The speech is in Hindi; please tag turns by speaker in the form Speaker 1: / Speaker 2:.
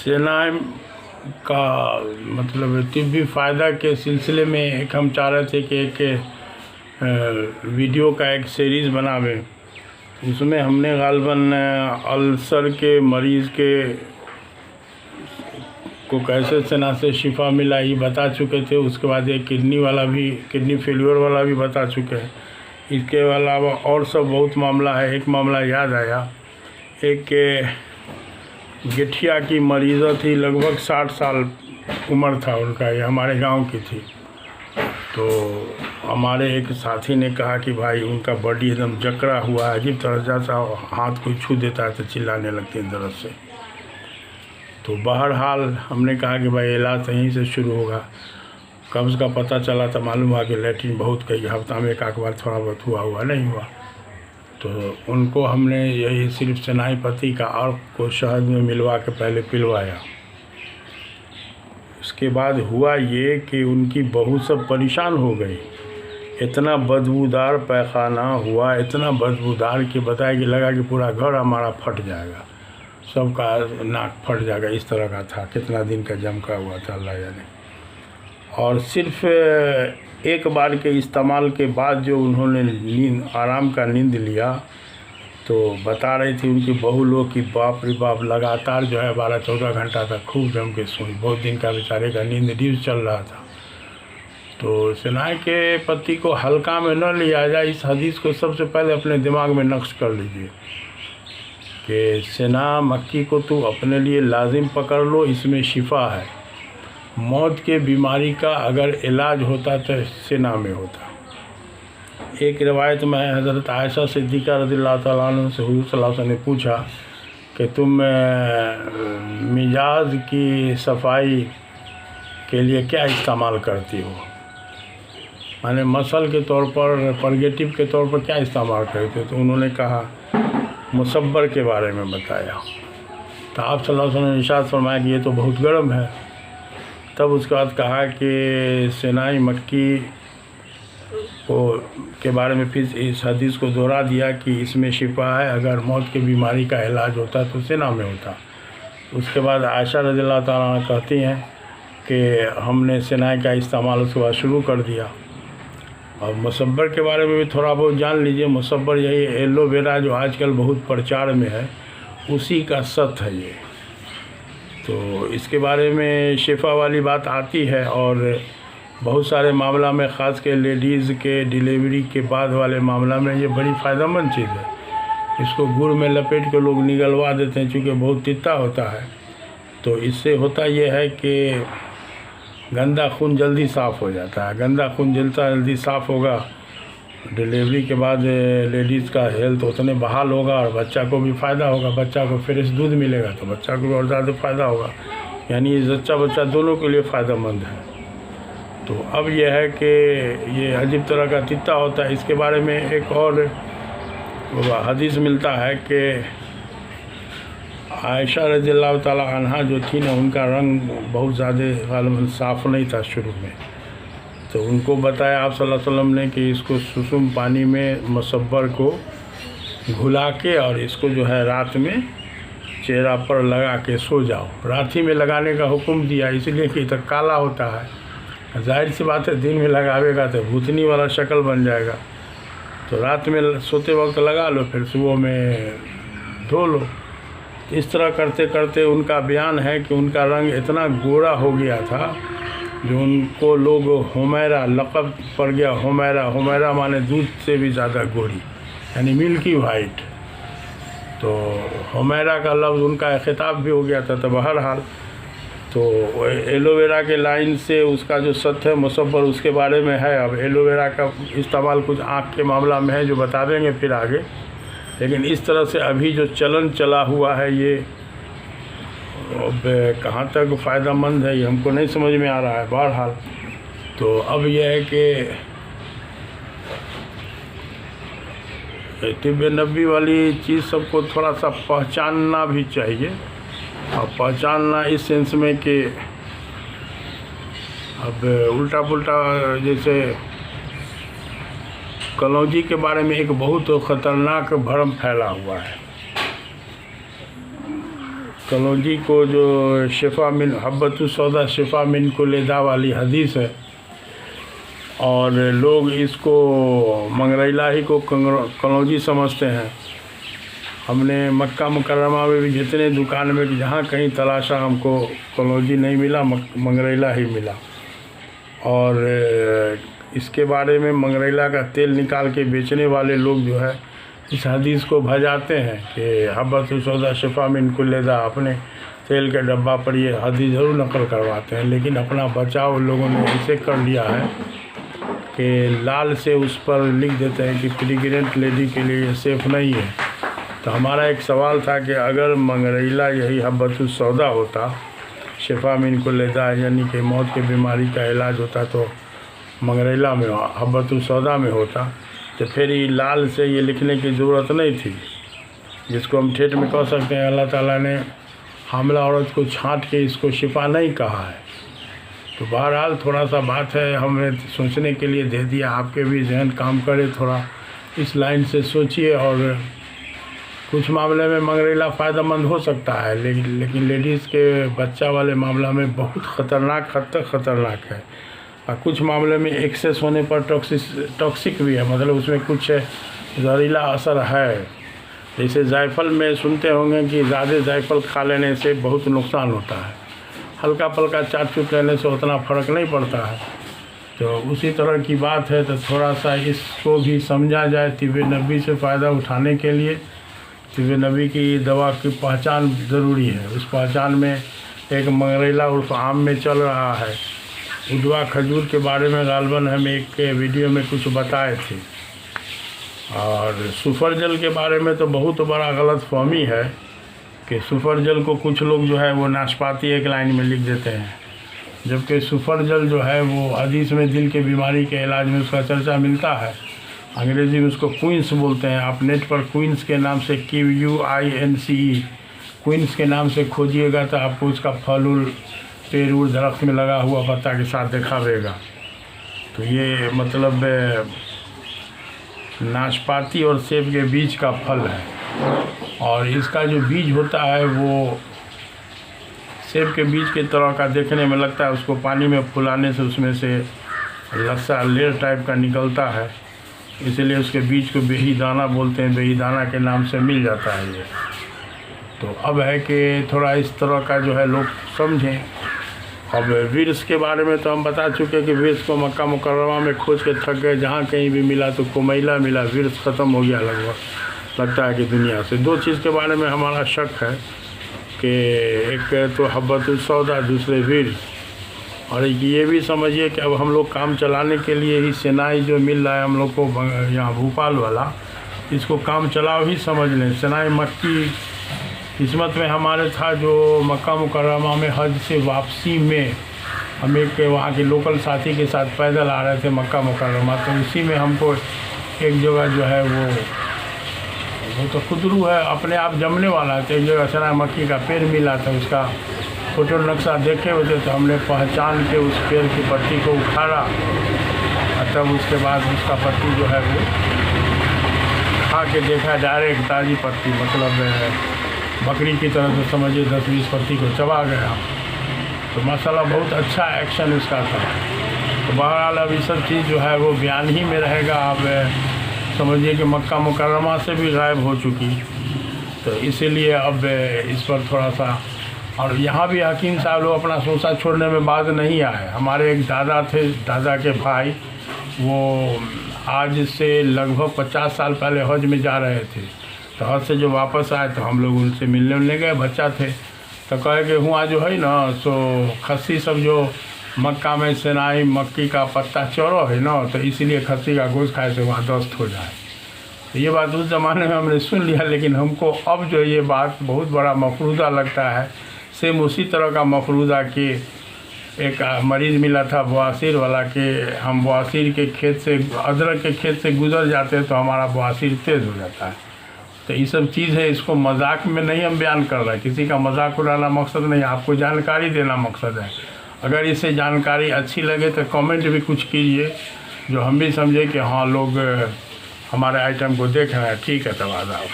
Speaker 1: सेना का मतलब तिब्बी फ़ायदा के सिलसिले में एक हम चाह रहे थे कि एक वीडियो का एक सीरीज़ बनावें। उसमें हमने गालबन अल्सर के मरीज़ के को कैसे सेना से शिफा मिला ये बता चुके थे। उसके बाद एक किडनी फेल्योर वाला भी बता चुके हैं। इसके अलावा और सब बहुत मामला है। एक मामला याद आया, एक गठिया की मरीज़ा थी, लगभग 60 साल उम्र था उनका, ये हमारे गांव की थी। तो हमारे एक साथी ने कहा कि भाई उनका बॉडी एकदम जकड़ा हुआ है, अजीब तरह जैसा हाथ कोई छू देता है तो चिल्लाने लगती है दर्द से। तो बहरहाल हमने कहा कि भाई इलाज यहीं से शुरू होगा। कब्ज़ का पता चला तो मालूम हुआ कि लैट्रिन बहुत कई हफ्ता में एक बार थोड़ा बहुत हुआ नहीं हुआ। तो उनको हमने यही सिर्फ सेनाई पत्ती का अर्क को शहद में मिलवा के पहले पिलवाया। उसके बाद हुआ ये कि उनकी बहू सब परेशान हो गई। इतना बदबूदार पैखाना हुआ, इतना बदबूदार कि बताया कि लगा कि पूरा घर हमारा फट जाएगा, सबका नाक फट जाएगा, इस तरह का था। कितना दिन का जम का हुआ था अल्लाह जाने। और सिर्फ एक बार के इस्तेमाल के बाद जो उन्होंने आराम का नींद लिया तो बता रही थी उनकी बहू लोग कि बाप रे बाप, लगातार जो है 12-14 घंटा तक खूब जम के सोई। बहुत दिन का बेचारे का नींद ड्यूज चल रहा था। तो सेनाई के पति को हल्का में न लिया जाए, इस हदीस को सबसे पहले अपने दिमाग में नक्श कर लीजिए कि सेना मक्की को तू अपने लिए लाजिम पकड़ लो, इसमें शिफा है। मौत के बीमारी का अगर इलाज होता तो सेना में होता। एक रिवायत में हज़रत आयशा सिद्दीक़ा रज़ियल्लाहु ताला अन्हा से हुज़ूर सल्लल्लाहु अलैहि वसल्लम ने पूछा कि तुम मिजाज की सफाई के लिए क्या इस्तेमाल करती हो, माने मसल के तौर पर, परगेटिव के तौर पर क्या इस्तेमाल करते हो? तो उन्होंने कहा मुसब्बर के बारे में बताया। तो आप सल्लल्लाहु अलैहि वसल्लम ने इरशाद फरमाया कि ये तो बहुत गर्म है। तब उसके बाद कहा कि सेनाई मक्की को के बारे में फिर इस हदीस को दोहरा दिया कि इसमें शिफा है, अगर मौत की बीमारी का इलाज होता तो सेना में होता। उसके बाद आयशा रज़ियल्लाहु ताला अन्हा कहती हैं कि हमने सेनाई का इस्तेमाल उसके बाद शुरू कर दिया। और मुसब्बर के बारे में भी थोड़ा बहुत जान लीजिए। मुसब्बर यही एलोवेरा जो आजकल बहुत प्रचार में है, उसी का सत है ये। तो इसके बारे में शिफा वाली बात आती है और बहुत सारे मामला में, ख़ास के लेडीज़ के डिलीवरी के बाद वाले मामला में ये बड़ी फ़ायदेमंद चीज़ है। इसको गुड़ में लपेट के लोग निगलवा देते हैं, चूँकि बहुत तीता होता है। तो इससे होता ये है कि गंदा खून जल्दी साफ़ हो जाता है। गंदा खून जल्दी साफ़ होगा, डिलीवरी के बाद लेडीज़ का हेल्थ उतने बहाल होगा और बच्चा को भी फ़ायदा होगा। बच्चा को फ्रेश दूध मिलेगा तो बच्चा को भी और ज़्यादा फ़ायदा होगा। यानी बच्चा दोनों के लिए फ़ायदेमंद है। तो अब यह है कि ये अजीब तरह का तीता होता है। इसके बारे में एक और हदीस मिलता है कि आयशा रज़ियल्लाहु ताला अन्हा जो थी ना, उनका रंग बहुत ज़्यादा गालिबन साफ़ नहीं था शुरू में। तो उनको बताया आप सल्लल्लाहु अलैहि वसल्लम ने कि इसको सुसुम पानी में मुसब्बर को घुला के और इसको जो है रात में चेहरा पर लगा के सो जाओ। रात ही में लगाने का हुक्म दिया, इसलिए कि तक काला होता है। जाहिर सी बात है, दिन में लगावेगा तो भूतनी वाला शक्ल बन जाएगा। तो रात में सोते वक्त लगा लो, फिर सुबह में धो लो। इस तरह करते करते उनका बयान है कि उनका रंग इतना गोरा हो गया था जो उनको लोग हुमैरा लक़ब पड़ गया। हुमैरा माने दूध से भी ज़्यादा गोरी, यानी मिल्की वाइट। तो हुमैरा का लफ्ज़ उनका खिताब भी हो गया था। तो बहरहाल तो एलोवेरा के लाइन से उसका जो सत्य है मुसब्बर, उसके बारे में है। अब एलोवेरा का इस्तेमाल कुछ आँख के मामला में है जो बता देंगे फिर आगे। लेकिन इस तरह से अभी जो चलन चला हुआ है ये अब कहाँ तक फ़ायदेमंद है ये हमको नहीं समझ में आ रहा है। बहरहाल तो अब यह है कि तिब्ब नबी वाली चीज़ सबको थोड़ा सा पहचानना भी चाहिए। और पहचानना इस सेंस में कि अब उल्टा पुल्टा, जैसे कलौजी के बारे में एक बहुत ख़तरनाक भ्रम फैला हुआ है। कलौजी को जो शिफा मिन हब्बतुस सौदा शिफा मिन कुल्ली दा वाली हदीस है, और लोग इसको मंगरैला ही को कलौजी समझते हैं। हमने मक्का मुकर्रमा में भी जितने दुकान में जहाँ कहीं तलाशा, हमको कलौजी नहीं मिला, मंगरैला ही मिला। और इसके बारे में मंगरैला का तेल निकाल के बेचने वाले लोग जो है इस हदीस को भजाते हैं कि हब्बतुस सौदा शिफा मिन कुल्ली दा, अपने तेल के डब्बा पर ये हदीस ज़रूर नकल करवाते हैं, लेकिन अपना बचाव लोगों ने ऐसे कर लिया है कि लाल से उस पर लिख देते हैं कि प्रेग्नेंट लेडी के लिए ये सेफ़ नहीं है। तो हमारा एक सवाल था कि अगर मंगरैला यही हब्बतुस सौदा होता, शिफा मिन कुल्ली दा यानी कि मौत की बीमारी का इलाज होता, तो मंगरैला में हब्बतुस सौदा में होता, तो फिर ये लाल से ये लिखने की ज़रूरत नहीं थी। जिसको हम ठेठ में कह सकते हैं, अल्लाह ताला ने हामिला औरत को छांट के इसको शिफा नहीं कहा है। तो बहरहाल थोड़ा सा बात है, हमने सोचने के लिए दे दिया, आपके भी जहन काम करे, थोड़ा इस लाइन से सोचिए। और कुछ मामले में मंगरैला फ़ायदेमंद हो सकता है, लेकिन लेडीज़ के बच्चा वाले मामला में बहुत ख़तरनाक, हद तक ख़तरनाक है। और कुछ मामले में एक्सेस होने पर टॉक्सिक भी है, मतलब उसमें कुछ जहरीला असर है। जैसे जायफल में सुनते होंगे कि ज़्यादा जायफल खा लेने से बहुत नुकसान होता है, हल्का फल्का चाट चूट लेने से उतना फ़र्क नहीं पड़ता है। तो उसी तरह की बात है, तो थोड़ा सा इसको भी समझा जाए। तिब नबी से फ़ायदा उठाने के लिए तिब नबी की दवा की पहचान ज़रूरी है। उस पहचान में एक मंगरैला उर्फ आम में चल रहा है। उदवा खजूर के बारे में गालबन हम एक वीडियो में कुछ बताए थे। और सुफर जल के बारे में तो बहुत बड़ा गलतफहमी है कि सुफर जल को कुछ लोग जो है वो नाशपाती एक लाइन में लिख देते हैं, जबकि सुफर जल जो है वो हदीस में दिल के बीमारी के इलाज में उसका चर्चा मिलता है। अंग्रेज़ी में उसको क्वींस बोलते हैं। आप नेट पर क्वींस के नाम से QUINCE क्वींस के नाम से खोजिएगा तो आपको उसका फल उल पेड़ उड़ दरख्त में लगा हुआ पत्ता के साथ दिखावेगा। तो ये मतलब नाशपाती और सेब के बीज का फल है, और इसका जो बीज होता है वो सेब के बीज के तरह का देखने में लगता है। उसको पानी में फुलाने से उसमें से लस्सा लेयर टाइप का निकलता है, इसलिए उसके बीज को बेही दाना बोलते हैं। बेही दाना के नाम से मिल जाता है ये। तो अब है कि थोड़ा इस तरह का जो है लोग समझें। अब विरस के बारे में तो हम बता चुके कि विरस को मक्का मुकर्रमा में खोज के थक गए, जहाँ कहीं भी मिला तो कुमैला मिला, विरस ख़त्म हो गया लगभग, लगता है कि दुनिया से। दो चीज़ के बारे में हमारा शक है कि एक तो हब्बतुस सौदा, दूसरे विरस। और ये भी समझिए कि अब हम लोग काम चलाने के लिए ही सेनाई जो मिल रहा है हम लोग को यहाँ भोपाल वाला, इसको काम चलाओ ही समझ लें। सेनाई मक्की किस्मत में हमारे था, जो मक्का मुकर्रमा में हज से वापसी में हम एक वहाँ के लोकल साथी के साथ पैदल आ रहे थे मक्का मुकर्रमा। तो उसी में हमको एक जगह जो है वो तो खुदरू है, अपने आप जमने वाला था। एक जगह सेनाई मक्की का पेड़ मिला था, उसका फोटो नक्शा देखे हुए थे, तो हमने पहचान के उस पेड़ की पत्ती को उखाड़ा, और तब उसके बाद उसका पत्ती जो है वो खा के देखा, डायरेक्ट ताज़ी पत्ती, मतलब बकरी की तरह से समझिए 10-20 पत्ती को चबा गया। तो माशाल्लाह बहुत अच्छा एक्शन इसका था। तो बहरहाल अब ये सब चीज़ जो है वो बयान ही में रहेगा। आप समझिए कि मक्का मुकर्रमा से भी गायब हो चुकी, तो इसीलिए अब इस पर थोड़ा सा। और यहाँ भी हकीम साहब लोग अपना सोचा छोड़ने में बाज नहीं आए। हमारे एक दादा थे, दादा के भाई, वो आज से लगभग 50 साल पहले हज में जा रहे थे। तो हज से जो वापस आए तो हम लोग उनसे मिलने गए, बच्चा थे, तो कहे कि हुआ जो है ना सो खस्सी सब जो मक्का में सेनाई मक्की का पत्ता चौरो है ना, तो इसीलिए खस्सी का गोश्त खाए से वहाँ दस्त हो जाए। तो ये बात उस ज़माने में हमने सुन लिया, लेकिन हमको अब जो ये बात बहुत बड़ा मफरूज़ा लगता है। सेम उसी तरह का मफरूज़ा कि एक मरीज़ मिला था बवासीर वाला, कि हम बवासीर के खेत से, अदरक के खेत से गुजर जाते हैं तो हमारा बवासीर तेज़ हो जाता है। तो ये सब चीज़ है, इसको मजाक में नहीं हम बयान कर रहे हैं, किसी का मजाक उड़ाना मकसद नहीं, आपको जानकारी देना मकसद है। अगर इससे जानकारी अच्छी लगे तो कमेंट भी कुछ कीजिए, जो हम भी समझे कि हाँ लोग हमारे आइटम को देख रहे हैं। ठीक है, तब आदाब।